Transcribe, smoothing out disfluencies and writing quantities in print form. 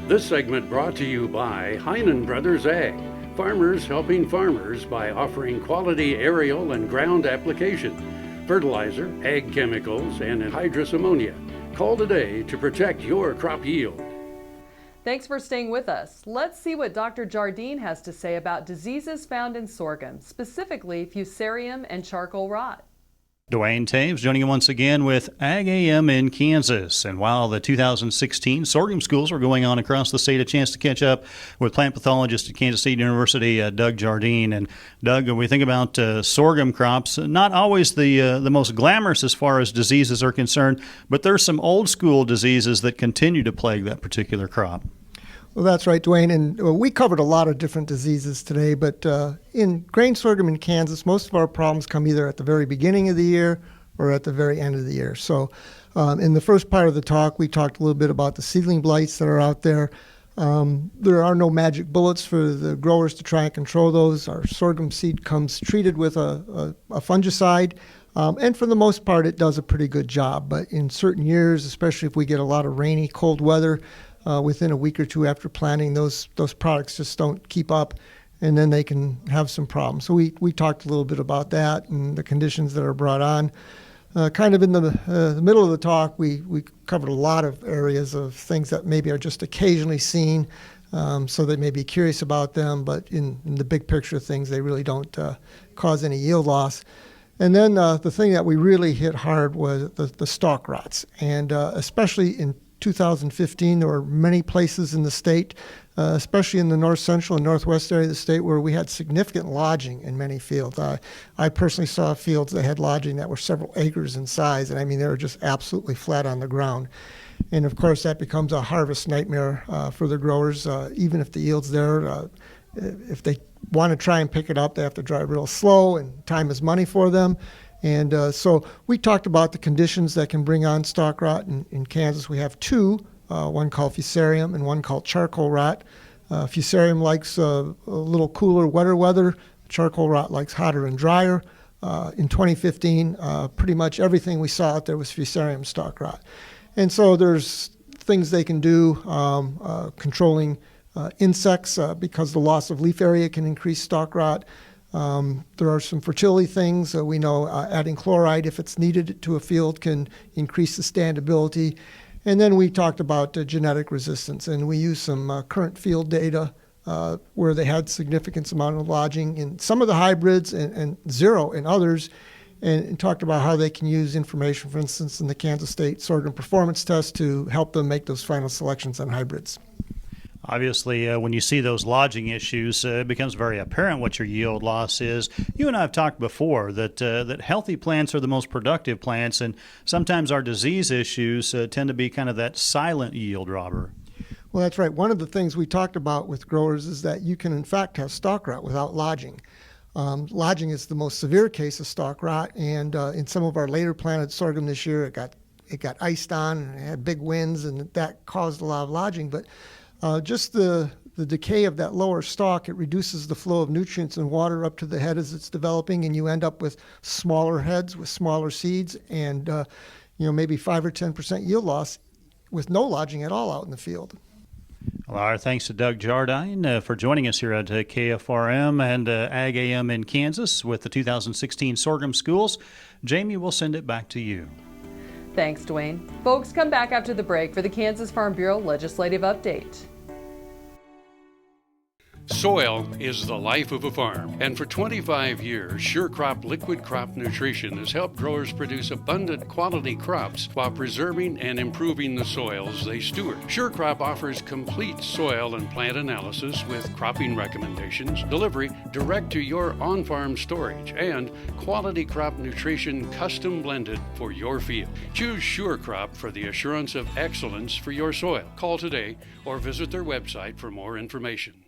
This segment brought to you by Heinen Brothers Ag, farmers helping farmers by offering quality aerial and ground application, fertilizer, ag chemicals, and anhydrous ammonia. Call today to protect your crop yield. Thanks for staying with us. Let's see what Dr. Jardine has to say about diseases found in sorghum, specifically Fusarium and Charcoal Rot. Duane Toews joining you once again with AGam in Kansas. And while the 2016 Sorghum Schools were going on across the state, a chance to catch up with plant pathologist at Kansas State University, Doug Jardine. And Doug, when we think about sorghum crops, not always the most glamorous as far as diseases are concerned, but there's some old school diseases that continue to plague that particular crop. Well, that's right, Duane, and we covered a lot of different diseases today, but in grain sorghum in Kansas, most of our problems come either at the very beginning of the year or at the very end of the year. So in the first part of the talk, we talked a little bit about the seedling blights that are out there. There are no magic bullets for the growers to try and control those. Our sorghum seed comes treated with a fungicide, and for the most part, it does a pretty good job. But in certain years, especially if we get a lot of rainy, cold weather, within a week or two after planting, those products just don't keep up, and then they can have some problems. So we talked a little bit about that and the conditions that are brought on. Kind of in the middle of the talk, we covered a lot of areas of things that maybe are just occasionally seen, so they may be curious about them, but in the big picture of things, they really don't cause any yield loss. And then the thing that we really hit hard was the stalk rots, and especially in 2015, there were many places in the state, especially in the north central and northwest area of the state, where we had significant lodging in many fields. I personally saw fields that had lodging that were several acres in size, and I mean, they were just absolutely flat on the ground. And of course, that becomes a harvest nightmare for the growers, even if the yield's there. If they want to try and pick it up, they have to drive real slow, and time is money for them. And so we talked about the conditions that can bring on stalk rot. In Kansas, we have two, one called Fusarium and one called Charcoal Rot. Fusarium likes a little cooler, wetter weather. Charcoal Rot likes hotter and drier. In 2015, pretty much everything we saw out there was Fusarium Stalk Rot. And so there's things they can do, controlling insects, because the loss of leaf area can increase stalk rot. There are some fertility things. We know adding chloride, if it's needed to a field, can increase the standability. And then we talked about genetic resistance, and we used some current field data where they had significant amount of lodging in some of the hybrids and zero in others, and talked about how they can use information, for instance, in the Kansas State Sorghum Performance Test to help them make those final selections on hybrids. Obviously, when you see those lodging issues, it becomes very apparent what your yield loss is. You and I have talked before that healthy plants are the most productive plants, and sometimes our disease issues tend to be kind of that silent yield robber. Well, that's right. One of the things we talked about with growers is that you can, in fact, have stalk rot without lodging. Lodging is the most severe case of stalk rot, and in some of our later planted sorghum this year, it got iced on and it had big winds, and that caused a lot of lodging. But just the decay of that lower stalk, it reduces the flow of nutrients and water up to the head as it's developing, and you end up with smaller heads with smaller seeds, and maybe 5 or 10% yield loss with no lodging at all out in the field. Well, our thanks to Doug Jardine for joining us here at KFRM and AGam in Kansas with the 2016 Sorghum Schools. Jamie, we'll send it back to you. Thanks, Duane. Folks, come back after the break for the Kansas Farm Bureau Legislative Update. Soil is the life of a farm, and for 25 years, SureCrop Liquid Crop Nutrition has helped growers produce abundant quality crops while preserving and improving the soils they steward. SureCrop offers complete soil and plant analysis with cropping recommendations, delivery direct to your on-farm storage, and quality crop nutrition custom blended for your field. Choose SureCrop for the assurance of excellence for your soil. Call today or visit their website for more information.